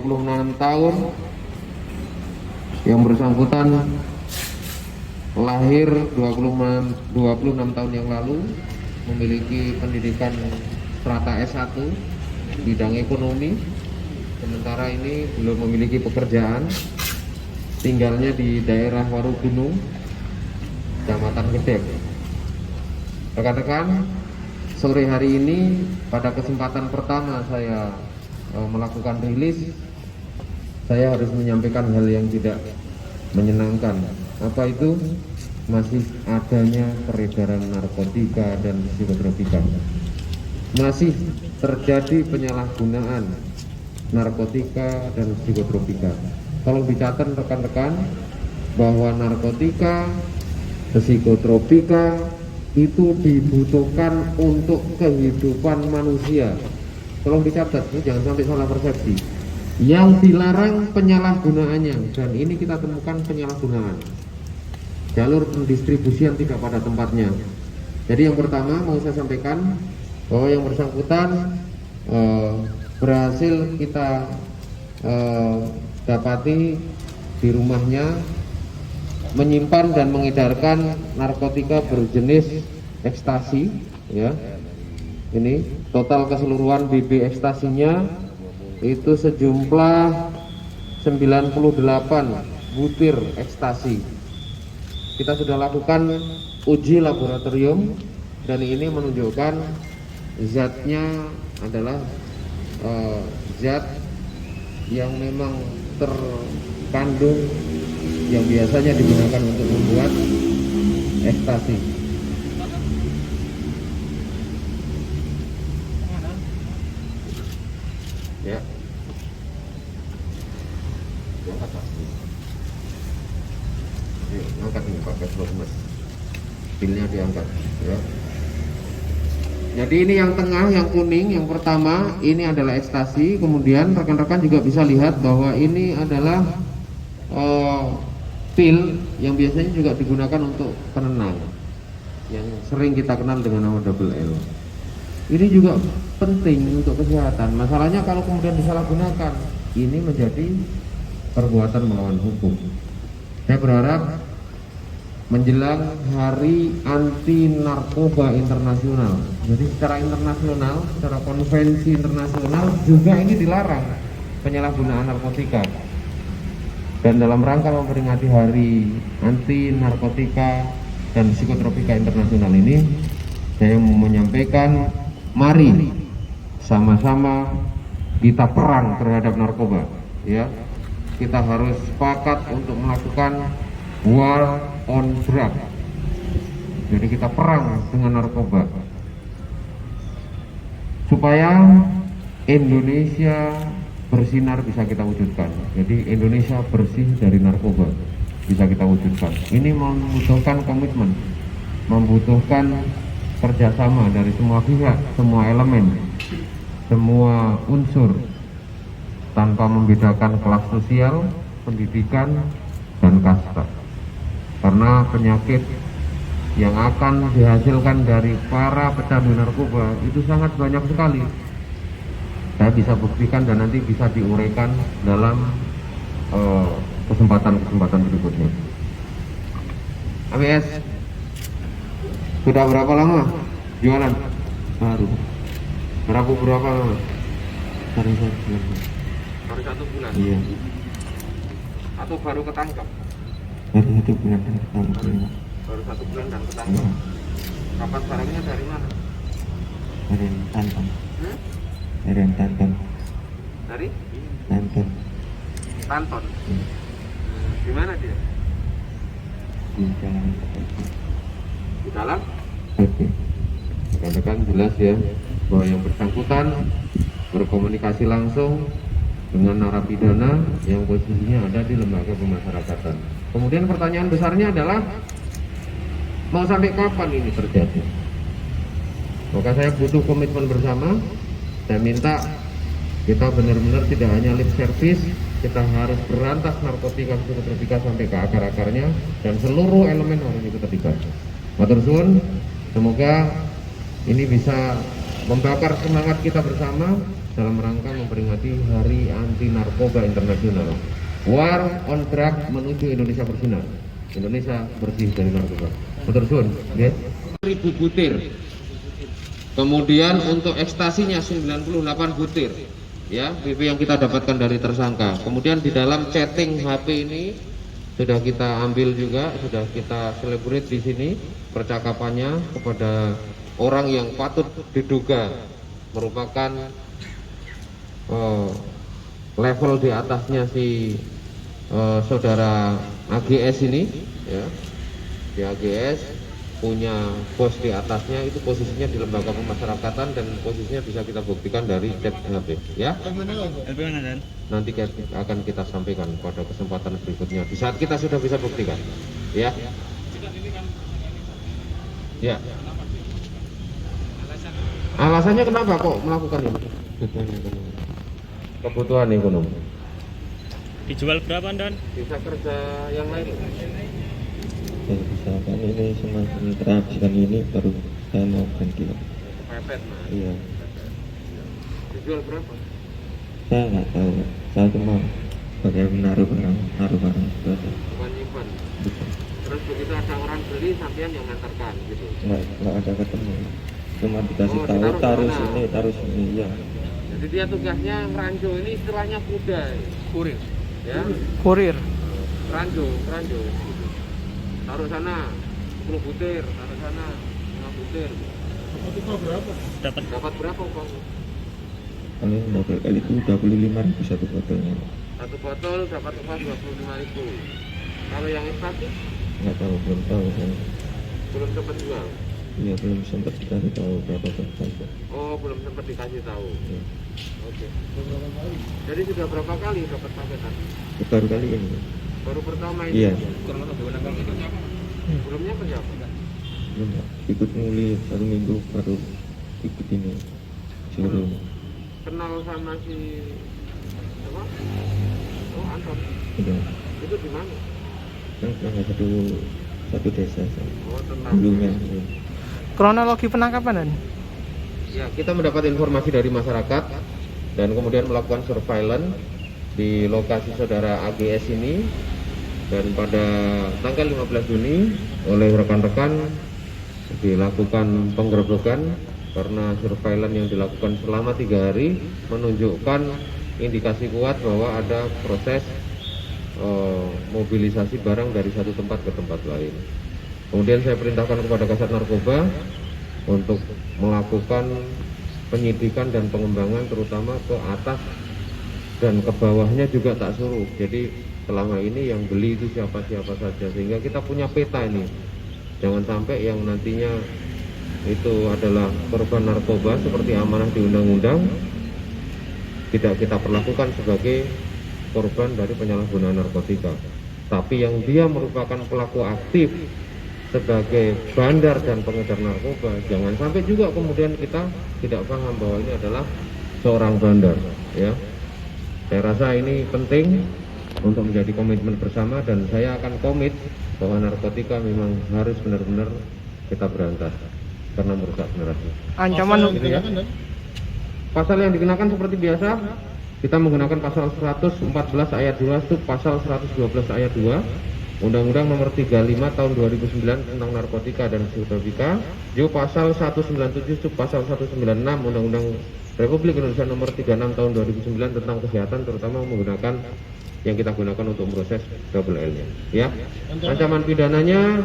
26 tahun. Yang bersangkutan lahir 26 tahun yang lalu, memiliki pendidikan strata S1 bidang ekonomi, sementara ini belum memiliki pekerjaan, tinggalnya di daerah Warugunung, Kecamatan Gedek. Rekan-rekan, sore hari ini pada kesempatan pertama saya melakukan rilis, saya harus menyampaikan hal yang tidak menyenangkan. Apa itu? Masih adanya peredaran narkotika dan psikotropika. Masih terjadi penyalahgunaan narkotika dan psikotropika. Tolong dicatat rekan-rekan bahwa narkotika, psikotropika itu dibutuhkan untuk kehidupan manusia. Tolong dicatat, jangan sampai salah persepsi. Yang dilarang penyalahgunaannya, dan ini kita temukan penyalahgunaan, jalur pendistribusian tidak pada tempatnya. Jadi yang pertama mau saya sampaikan bahwa yang bersangkutan berhasil kita dapati di rumahnya menyimpan dan mengedarkan narkotika berjenis ekstasi, ya. Ini total keseluruhan BB ekstasinya itu sejumlah 98 butir ekstasi. Kita sudah lakukan uji laboratorium dan ini menunjukkan zatnya adalah zat yang memang terkandung yang biasanya digunakan untuk membuat ekstasi. Ya. Angkat ini pakai slot mas, pilnya diangkat. Ya. Jadi ini yang tengah, yang kuning, yang pertama ini adalah ekstasi. Kemudian rekan-rekan juga bisa lihat bahwa ini adalah pil yang biasanya juga digunakan untuk penenang, yang sering kita kenal dengan nama double L. Ini juga penting untuk kesehatan. Masalahnya kalau kemudian disalahgunakan, ini menjadi perbuatan melawan hukum. Saya berharap menjelang Hari Anti Narkoba Internasional, jadi secara internasional, secara konvensi internasional juga ini dilarang penyalahgunaan narkotika. Dan dalam rangka memperingati Hari Anti Narkotika dan Psikotropika Internasional ini, saya mau menyampaikan, mari sama-sama kita perang terhadap narkoba, ya. Kita harus sepakat untuk melakukan war on drug. Jadi kita perang dengan narkoba supaya Indonesia bersinar bisa kita wujudkan. Jadi Indonesia bersih dari narkoba bisa kita wujudkan. Ini membutuhkan komitmen, membutuhkan kerjasama dari semua pihak, semua elemen, semua unsur, tanpa membedakan kelas sosial, pendidikan, dan kasta. Karena penyakit yang akan dihasilkan dari para pecandu narkoba itu sangat banyak sekali. Saya bisa buktikan dan nanti bisa diuraikan dalam kesempatan-kesempatan berikutnya. ABS sudah berapa lama jualan? Baru. Berapa lama? Baru 1 bulan. Baru 1 bulan? Iya. Atau baru ketangkap? Baru 1 bulan dan ketangkap. Baru 1 bulan dan ketangkap. Iya. Kapan barangnya dari mana? Dari Tanton. Dari Tanton. Dari? Tanton. Tanton? Iya. Di mana dia? Di jalan. Di dalam? Oke. Rekan-rekan jelas ya bahwa yang bersangkutan berkomunikasi langsung dengan narapidana yang posisinya ada di lembaga pemasyarakatan. Kemudian pertanyaan besarnya adalah mau sampai kapan ini terjadi? Maka saya butuh komitmen bersama. Saya minta kita benar-benar tidak hanya lip service, kita harus berantas narkotika psikotropika sampai ke akar-akarnya dan seluruh elemen harus ikut terlibat. Matur suwun, semoga ini bisa membakar semangat kita bersama dalam rangka memperingati Hari Anti Narkoba Internasional. War on Drug menuju Indonesia bersinar. Indonesia bersih dari narkoba. Betul, ya. 1000 butir. Kemudian untuk ekstasinya 98 butir. Ya, BP yang kita dapatkan dari tersangka. Kemudian di dalam chatting HP ini sudah kita ambil juga, sudah kita celebrate di sini percakapannya kepada orang yang patut diduga merupakan level di atasnya si saudara AGS ini, ya. Di AGS punya bos di atasnya, itu posisinya di lembaga pemasyarakatan dan posisinya bisa kita buktikan dari chat HP, ya. Nanti akan kita sampaikan pada kesempatan berikutnya di saat kita sudah bisa buktikan, ya. Ya. Alasannya kenapa kok melakukan ini? Kebutuhan ekonomi. Dijual berapa, Dan? Bisa kerja yang lain? Misalkan ini semakin terhabiskan ini baru saya mau ganti. Pepet, Mas. Iya. Dijual berapa? Saya nggak tahu. Saya cuma sebagai menaruh barang itu aja. Bukan nyimpan. Bukan. Terus begitu ada orang beli, sampean yang ngantarkan gitu. Nggak ada ketemu. Cuma dikasih tahu ditaruh taruh sini, ya. Jadi dia tugasnya ngeranjo, ini istilahnya kuda. Kurir. Ya. Kurir. Ranjo. Gitu. Taruh sana 10 butir, taruh sana 5 butir. Dapat berapa Bang? Kalau yang dapat kali itu 25.000 satu botolnya. Satu botol dapat upah 25.000. Kalau yang ekstasi? Nggak tahu, belum tahu saya. Belum sempat jual. Iya, belum sempat dikasih tahu berapa botol. Oh, belum sempat dikasih tahu. Ya. Oke. Jadi sudah berapa kali dapat paketan? Baru kali ini. Baru pertama ini. Iya. Sebelumnya kerja apa? Belum, Pak. Ikut nguli 1 minggu baru ikut ini seluruh. Kenal sama si apa? Oh, Anton. Udah. Itu di mana? Kan pernah satu desa saya. Oh, tentang Dulunya. Ya. Kronologi penangkapan, Dan? Ya, kita mendapat informasi dari masyarakat dan kemudian melakukan surveillance di lokasi saudara AGS ini, dan pada tanggal 15 Juni oleh rekan-rekan dilakukan penggerebekan karena surveillance yang dilakukan selama 3 hari menunjukkan indikasi kuat bahwa ada proses mobilisasi barang dari satu tempat ke tempat lain. Kemudian saya perintahkan kepada Kasat Narkoba untuk melakukan penyidikan dan pengembangan terutama ke atas dan ke bawahnya juga tak suruh. Jadi selama ini yang beli itu siapa-siapa saja, sehingga kita punya peta ini. Jangan sampai yang nantinya itu adalah korban narkoba seperti amanah di undang-undang tidak kita perlakukan sebagai korban dari penyalahgunaan narkotika, tapi yang dia merupakan pelaku aktif sebagai bandar dan pengedar narkoba. Jangan sampai juga kemudian kita tidak paham bahwa ini adalah seorang bandar, ya. Saya rasa ini penting untuk menjadi komitmen bersama, dan saya akan komit bahwa narkotika memang harus benar-benar kita berantas karena merusak generasi. Ancaman Gitu ya. Pasal yang dikenakan seperti biasa, kita menggunakan pasal 114 ayat 2 sub pasal 112 ayat 2 Undang-Undang Nomor 35 Tahun 2009 tentang narkotika dan psikotropika, juga pasal 197 sub pasal 196 Undang-Undang Republik Indonesia Nomor 36 Tahun 2009 tentang kesehatan, terutama menggunakan yang kita gunakan untuk proses double L-nya. Ya, ancaman pidananya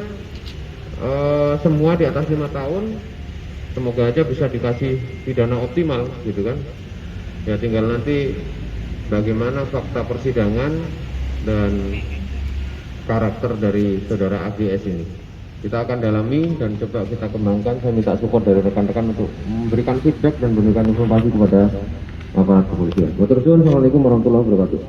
semua di atas 5 tahun. Semoga aja bisa dikasih pidana optimal, gitu kan? Ya, tinggal nanti bagaimana fakta persidangan dan karakter dari saudara AGS ini kita akan dalami dan coba kita kembangkan. Saya minta support dari rekan-rekan untuk memberikan feedback dan memberikan informasi kepada aparat kepolisian. Assalamualaikum warahmatullahi wabarakatuh.